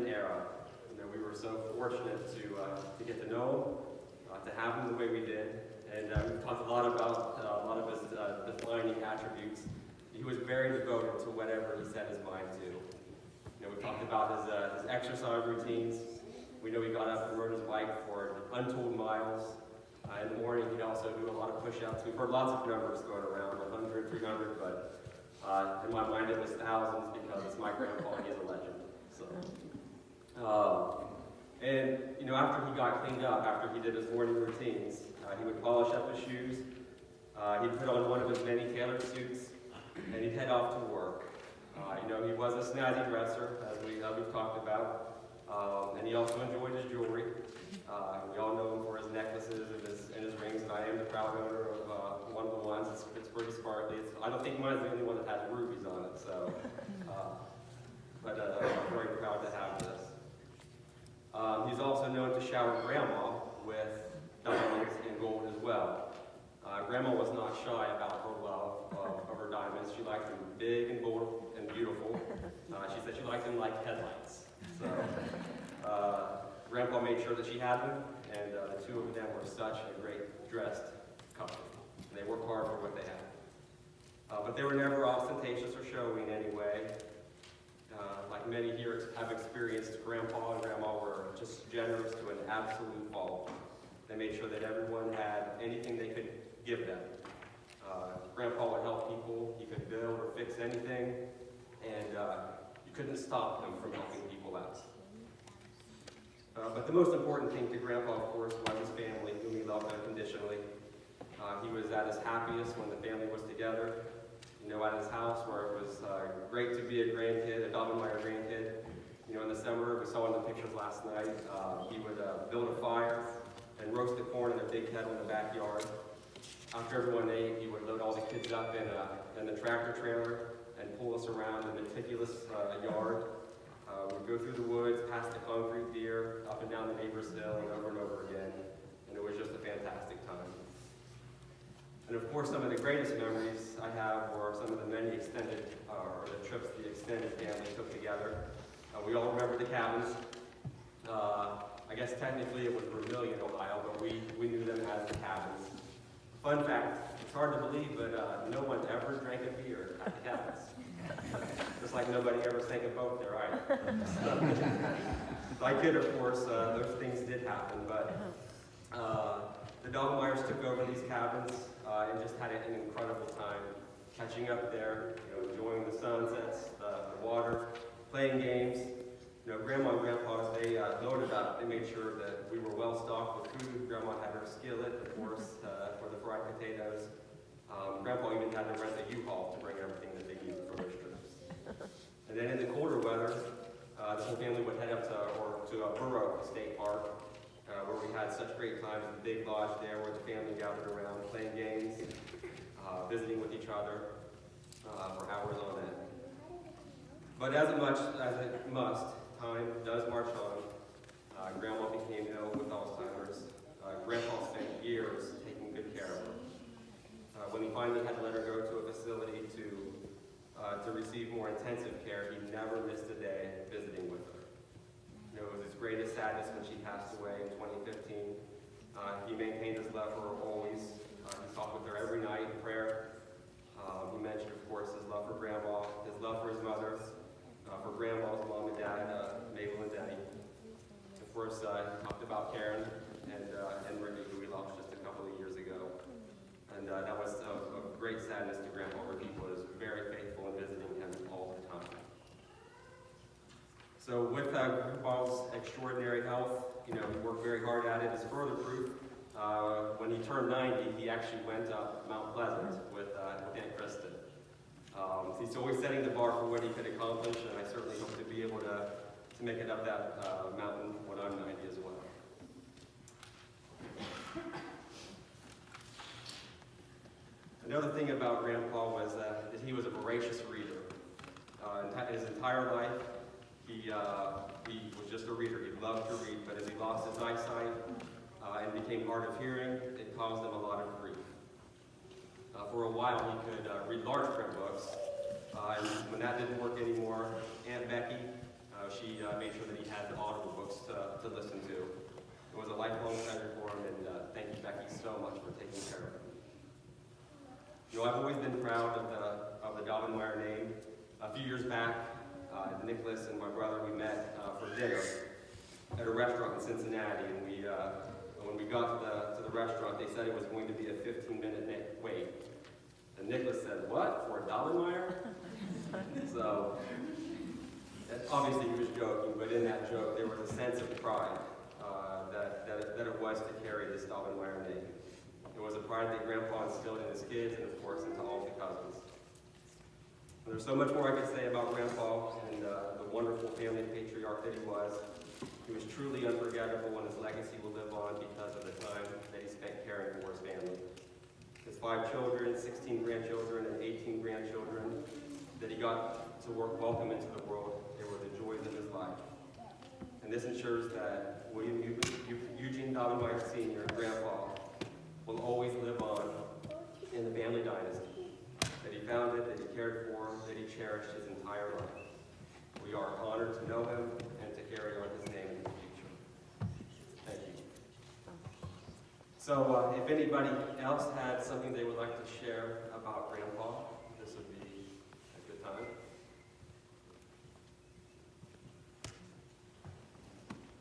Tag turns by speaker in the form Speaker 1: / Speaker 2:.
Speaker 1: golden era. We were so fortunate to get to know him, to have him the way we did, and we've talked a lot about a lot of his defining attributes. He was very devoted to whatever he set his mind to. We talked about his exercise routines. We know he got up and rode his bike for untold miles. In the morning, he'd also do a lot of push-ups. We've heard lots of numbers going around, 100, 300, but in my mind it was thousands because it's my grandpa and he's a legend. And after he got cleaned up, after he did his morning routines, he would polish up his shoes. He'd put on one of his many tailored suits, and he'd head off to work. He was a snazzy dresser, as we've talked about, and he also enjoyed his jewelry. We all know him for his necklaces and his rings, and I am the proud owner of one of the ones. It's pretty sparkly. I don't think mine's the only one that has rubies on it, so. But I'm very proud to have this. He's also known to shower Grandma with diamonds and gold as well. Grandma was not shy about her love of her diamonds. She liked them big and bold and beautiful. She said she liked them like headlights. So Grandpa made sure that she had them, and the two of them were such a great dressed couple. And they worked hard for what they had. But they were never ostentatious or showy in any way. Like many here have experienced, Grandpa and Grandma were just generous to an absolute fault. They made sure that everyone had anything they could give them. Grandpa would help people. He could build or fix anything, and you couldn't stop him from helping people out. But the most important thing to Grandpa, of course, was his family, whom he loved unconditionally. He was at his happiest when the family was together. At his house, where it was great to be a grandkid, a Daubenmire grandkid. In the summer, we saw in the pictures last night, he would build a fire and roast the corn in a big kettle in the backyard. After everyone ate, he would load all the kids up in the tractor trailer and pull us around the meticulous yard. We'd go through the woods, past the concrete pier, up and down the neighbor's hill, and over again. And it was just a fantastic time. And of course, some of the greatest memories I have were some of the many extended, or the trips the extended family took together. We all remember the cabins. I guess technically it was Vermilion, Ohio, but we knew them as the cabins. Fun fact, it's hard to believe, but no one ever drank a beer at the cabins. Just like nobody ever sank a boat there either. So I kid, of course, those things did happen, but the Daubenmires took over these cabins and just had an incredible time catching up there, enjoying the sunsets, the water, playing games. Grandma and Grandpa, as they loaded up, they made sure that we were well stocked with food. Grandma had her skillet, of course, for the fried potatoes. Grandpa even had to rent a U-Haul to bring everything that they needed for those trips. And then in the colder weather, the whole family would head up to Burro State Park, where we had such great times in the big lodge there where the family gathered around playing games, visiting with each other for hours on end. But as much as it must, time does march on. Grandma became ill with Alzheimer's. Grandpa spent years taking good care of her. When he finally had to let her go to a facility to receive more intensive care, he never missed a day visiting with her. It was his greatest sadness when she passed away in 2015. He maintained his love for her always. He talked with her every night in prayer. He mentioned, of course, his love for Grandma, his love for his mother, for Grandma's mom and dad, Mabel and Debbie. Of course, he talked about Karen and Ricky, who we lost just a couple of years ago. And that was a great sadness to Grandpa. Ricky was very faithful in visiting him all the time. So with Grandpa's extraordinary health, he worked very hard at it. As further proof, when he turned 90, he actually went up Mount Pleasant with Aunt Kristen. He's always setting the bar for what he could accomplish, and I certainly hope to be able to make it up that mountain when I'm 90 as well. Another thing about Grandpa was that he was a voracious reader. His entire life, he was just a reader. He loved to read, but as he lost his eyesight and became hard of hearing, it caused him a lot of grief. For a while, he could read large print books, and when that didn't work anymore, Aunt Becky, she made sure that he had the audible books to listen to. It was a lifelong pleasure for him, and thank you, Becky, so much for taking care of him. You know, I've always been proud of the Daubenmire name. A few years back, Nicholas and my brother, we met for dinner at a restaurant in Cincinnati, and when we got to the restaurant, they said it was going to be a 15-minute wait. And Nicholas said, "What, for a Daubenmire?" So, obviously he was joking, but in that joke there was a sense of pride that it was to carry this Daubenmire name. It was a pride that Grandpa instilled in his kids and, of course, into all the cousins. There's so much more I could say about Grandpa and the wonderful family patriarch that he was. He was truly unforgettable, and his legacy will live on because of the time that he spent caring for his family. His 5 children, 16 grandchildren, and 18 grandchildren that he got to welcome into the world, they were the joys of his life. And this ensures that William Eugene Daubenmire Sr., Grandpa, will always live on in the family dynasty that he founded, that he cared for, that he cherished his entire life. We are honored to know him and to carry on his name in the future. Thank you. So if anybody else had something they would like to share about Grandpa, this would be a good time.